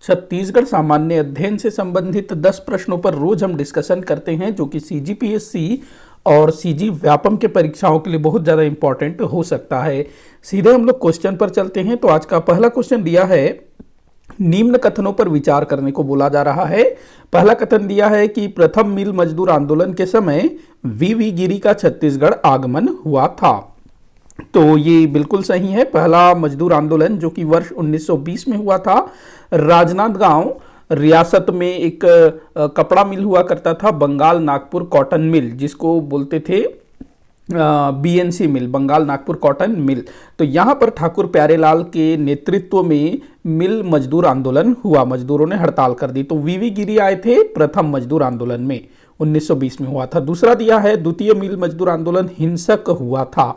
छत्तीसगढ़ सामान्य अध्ययन से संबंधित 10 प्रश्नों पर रोज हम डिस्कशन करते हैं, जो कि सीजीपीएससी और सीजी व्यापम के परीक्षाओं के लिए बहुत ज़्यादा इंपॉर्टेंट हो सकता है। सीधे हम लोग क्वेश्चन पर चलते हैं। तो आज का पहला क्वेश्चन दिया है, निम्न कथनों पर विचार करने को बोला जा रहा है। पहला कथन दिया है कि प्रथम मिल मजदूर आंदोलन के समय वीवी गिरी का छत्तीसगढ़ आगमन हुआ था। तो ये बिल्कुल सही है। पहला मजदूर आंदोलन जो कि वर्ष 1920 में हुआ था, राजनांदगांव रियासत में एक कपड़ा मिल हुआ करता था, बंगाल नागपुर कॉटन मिल, जिसको बोलते थे बीएनसी मिल, बंगाल नागपुर कॉटन मिल। तो यहाँ पर ठाकुर प्यारेलाल के नेतृत्व में मिल मजदूर आंदोलन हुआ, मजदूरों ने हड़ताल कर दी। तो वीवी गिरी आए थे प्रथम मजदूर आंदोलन में, 1920 में हुआ था। दूसरा दिया है, द्वितीय मिल मजदूर आंदोलन हिंसक हुआ था।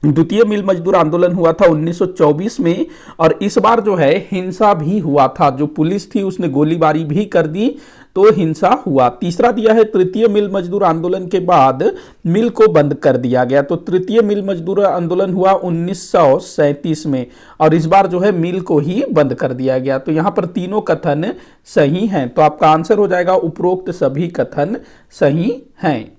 द्वितीय मिल मजदूर आंदोलन हुआ था 1924 में, और इस बार जो है हिंसा भी हुआ था। जो पुलिस थी उसने गोलीबारी भी कर दी, तो हिंसा हुआ। तीसरा दिया है, तृतीय मिल मजदूर आंदोलन के बाद मिल को बंद कर दिया गया। तो तृतीय मिल मजदूर आंदोलन हुआ 1937 में, और इस बार जो है मिल को ही बंद कर दिया गया। तो यहाँ पर तीनों कथन सही हैं। तो आपका आंसर हो जाएगा उपरोक्त सभी कथन सही हैं।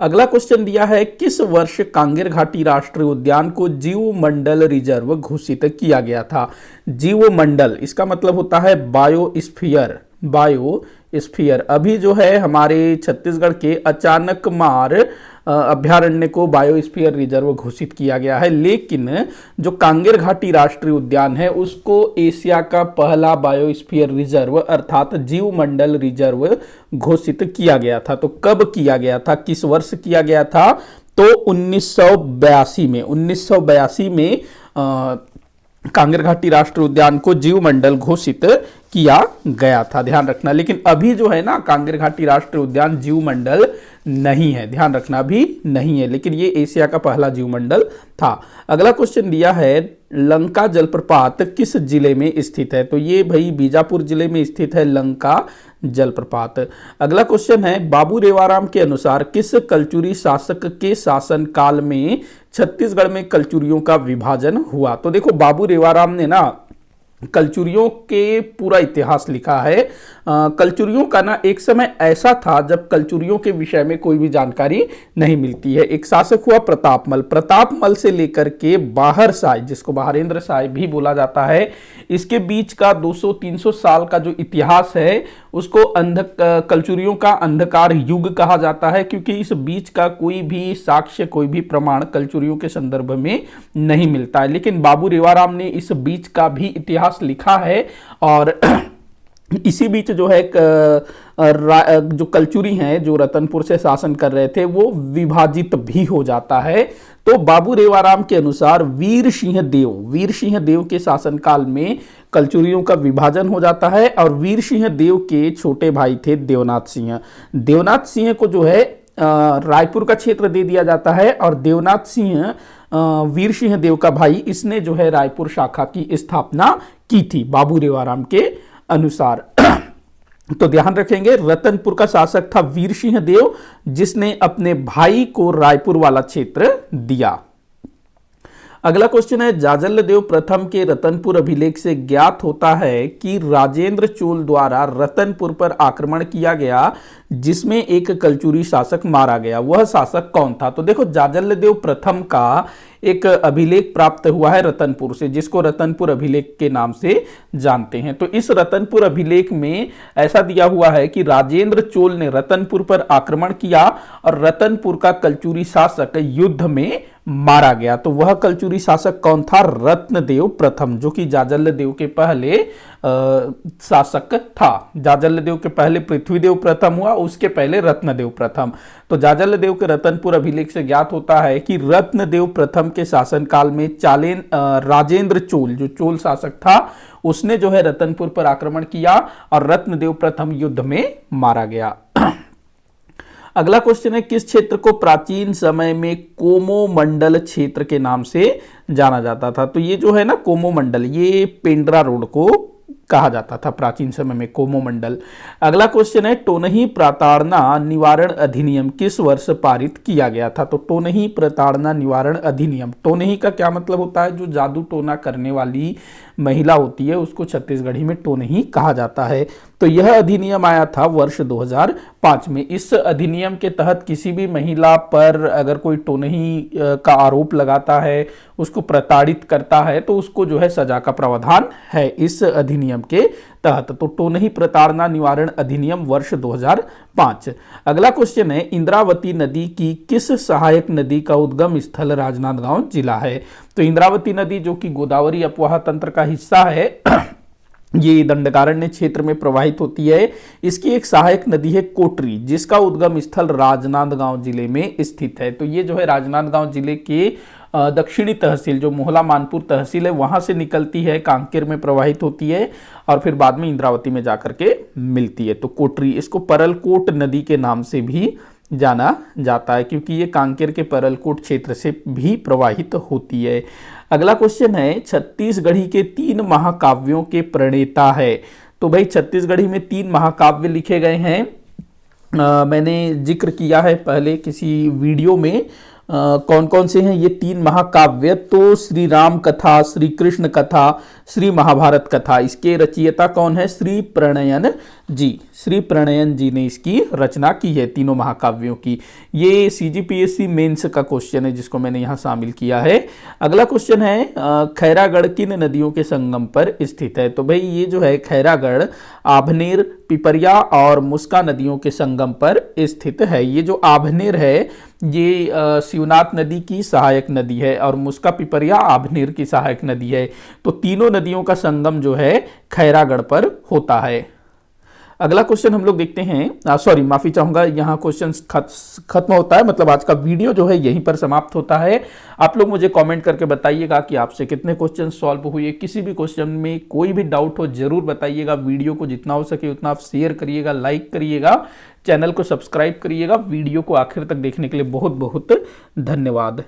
अगला क्वेश्चन दिया है, किस वर्ष कांगेर घाटी राष्ट्रीय उद्यान को जीवमंडल रिजर्व घोषित किया गया था? जीवमंडल इसका मतलब होता है बायोस्फीयर, बायोस्फीयर। अभी जो है हमारे छत्तीसगढ़ के अचानकमार अभ्यारण्य को बायोस्फीयर रिजर्व घोषित किया गया है, लेकिन जो कांगेर घाटी राष्ट्रीय उद्यान है उसको एशिया का पहला बायोस्फीयर रिजर्व अर्थात जीवमंडल रिजर्व घोषित किया गया था। तो कब किया गया था, किस वर्ष किया गया था? तो 1982 में। 1982 में कांगेर घाटी राष्ट्रीय उद्यान को जीवमंडल घोषित किया गया था, ध्यान रखना। लेकिन अभी जो है ना, कांगेर घाटी राष्ट्रीय उद्यान जीवमंडल नहीं है, ध्यान रखना, अभी नहीं है, लेकिन ये एशिया का पहला जीवमंडल था। अगला क्वेश्चन दिया है, लंका जलप्रपात किस जिले में स्थित है? तो ये भाई बीजापुर जिले में स्थित है लंका जलप्रपात। अगला क्वेश्चन है, बाबू रेवाराम के अनुसार किस कलचुरी शासक के शासन काल में छत्तीसगढ़ में कलचुरियों का विभाजन हुआ? तो देखो, बाबू रेवाराम ने ना कलचुरियों के पूरा इतिहास लिखा है। कलचुरियों का ना एक समय ऐसा था जब कलचुरियों के विषय में कोई भी जानकारी नहीं मिलती है। एक शासक हुआ प्रतापमल। प्रतापमल से लेकर के बाहर साय, जिसको बहारेंद्र साय भी बोला जाता है, इसके बीच का 200-300 साल का जो इतिहास है उसको कलचुरियों का अंधकार युग कहा जाता है, क्योंकि इस बीच का कोई भी साक्ष्य, कोई भी प्रमाण कलचुरियों के संदर्भ में नहीं मिलता है। लेकिन बाबू रेवाराम ने इस बीच का भी इतिहास लिखा है, और इसी बीच जो है जो कलचुरी हैं जो रतनपुर से शासन कर रहे थे वो विभाजित भी हो जाता है। तो बाबू रेवाराम के अनुसार वीर सिंह देव के शासनकाल में कलचुरियों का विभाजन हो जाता है, और वीर सिंह देव के छोटे भाई थे देवनाथ सिंह। देवनाथ सिंह को जो है रायपुर का क्षेत्र दे दिया जाता है, और देवनाथ सिंह वीर सिंह देव का भाई, इसने जो है रायपुर शाखा की स्थापना की थी बाबू रेवाराम के अनुसार। तो ध्यान रखेंगे, रतनपुर का शासक था वीर सिंह देव, जिसने अपने भाई को रायपुर वाला क्षेत्र दिया। अगला क्वेश्चन है, जाजल्य देव प्रथम के रतनपुर अभिलेख से ज्ञात होता है कि राजेंद्र चोल द्वारा रतनपुर पर आक्रमण किया गया, जिसमें एक कलचुरी शासक मारा गया। वह शासक कौन था? तो देखो, जाजल्य देव प्रथम का एक अभिलेख प्राप्त हुआ है रतनपुर से, जिसको रतनपुर अभिलेख के नाम से जानते हैं। तो इस रतनपुर अभिलेख में ऐसा दिया हुआ है कि राजेंद्र चोल ने रतनपुर पर आक्रमण किया और रतनपुर का कलचुरी शासक युद्ध में मारा गया। तो वह कलचुरी शासक कौन था? रत्नदेव प्रथम, जो कि जाजल्य देव के पहले शासक था। जाजल्य देव के पहले पृथ्वीदेव प्रथम हुआ, उसके पहले रत्नदेव प्रथम। तो जाजल्य देव के रतनपुर अभिलेख से ज्ञात होता है कि रत्नदेव प्रथम के शासनकाल में राजेंद्र चोल, जो चोल शासक था, उसने जो है रतनपुर पर आक्रमण किया और रत्नदेव प्रथम युद्ध में मारा गया। अगला क्वेश्चन है, किस क्षेत्र को प्राचीन समय में कोमोमंडल क्षेत्र के नाम से जाना जाता था? तो ये जो है ना कोमोमंडल, ये पेंड्रा रोड को कहा जाता था प्राचीन समय में, कोमोमंडल। अगला क्वेश्चन है, टोनही प्रताड़ना निवारण अधिनियम किस वर्ष पारित किया गया था? तो टोनही प्रताड़ना निवारण अधिनियम, टोनही का क्या मतलब होता है? जो जादू टोना करने वाली महिला होती है उसको छत्तीसगढ़ी में टोनही कहा जाता है। तो यह अधिनियम आया था वर्ष 2005 में। इस अधिनियम के तहत किसी भी महिला पर अगर कोई टोनही का आरोप लगाता है, उसको प्रताड़ित करता है, तो उसको जो है सजा का प्रावधान है इस अधिनियम के तहत। तो टोनही प्रताड़ना निवारण अधिनियम वर्ष 2005। अगला क्वेश्चन है, इंद्रावती नदी की किस सहायक नदी का उद्गम स्थल राजनांदगांव जिला है? तो इंद्रावती नदी जो कि गोदावरी अपवाह तंत्र का हिस्सा है ये दंडकारण्य क्षेत्र में प्रवाहित होती है। इसकी एक सहायक नदी है कोटरी, जिसका उद्गम स्थल राजनांदगांव जिले में स्थित है। तो ये जो है राजनांदगांव जिले के दक्षिणी तहसील जो मोहला मानपुर तहसील है वहां से निकलती है, कांकेर में प्रवाहित होती है और फिर बाद में इंद्रावती में जाकर के मिलती है। तो कोटरी, इसको परलकोट नदी के नाम से भी जाना जाता है क्योंकि ये कांकेर के परलकोट क्षेत्र से भी प्रवाहित होती है। अगला क्वेश्चन है, छत्तीसगढ़ी के 3 महाकाव्यों के प्रणेता है। तो भाई छत्तीसगढ़ी में 3 महाकाव्य लिखे गए हैं। मैंने जिक्र किया है पहले किसी वीडियो में कौन कौन से हैं ये 3 महाकाव्य। तो श्री राम कथा, श्री कृष्ण कथा, श्री महाभारत कथा। इसके रचयिता कौन है? श्री प्रणयन जी। श्री प्रणयन जी ने इसकी रचना की है तीनों महाकाव्यों की। ये सीजीपीएससी मेंस का क्वेश्चन है जिसको मैंने यहाँ शामिल किया है। अगला क्वेश्चन है, खैरागढ़ किन नदियों के संगम पर स्थित है? तो भाई ये जो है खैरागढ़ आभनेर, पिपरिया और मुस्का नदियों के संगम पर स्थित है। ये जो आभनेर है ये शिवनाथ नदी की सहायक नदी है और मुस्का पिपरिया आभनेर की सहायक नदी है। तो तीनों नदियों का संगम जो है खैरागढ़ पर होता है। अगला क्वेश्चन हम लोग देखते हैं, सॉरी माफी चाहूंगा, यहाँ क्वेश्चन खत्म होता है, मतलब आज का वीडियो जो है यहीं पर समाप्त होता है। आप लोग मुझे कमेंट करके बताइएगा कि आपसे कितने क्वेश्चन सॉल्व हुए। किसी भी क्वेश्चन में कोई भी डाउट हो जरूर बताइएगा। वीडियो को जितना हो सके उतना आप शेयर करिएगा, लाइक करिएगा, चैनल को सब्सक्राइब करिएगा। वीडियो को आखिर तक देखने के लिए बहुत बहुत धन्यवाद।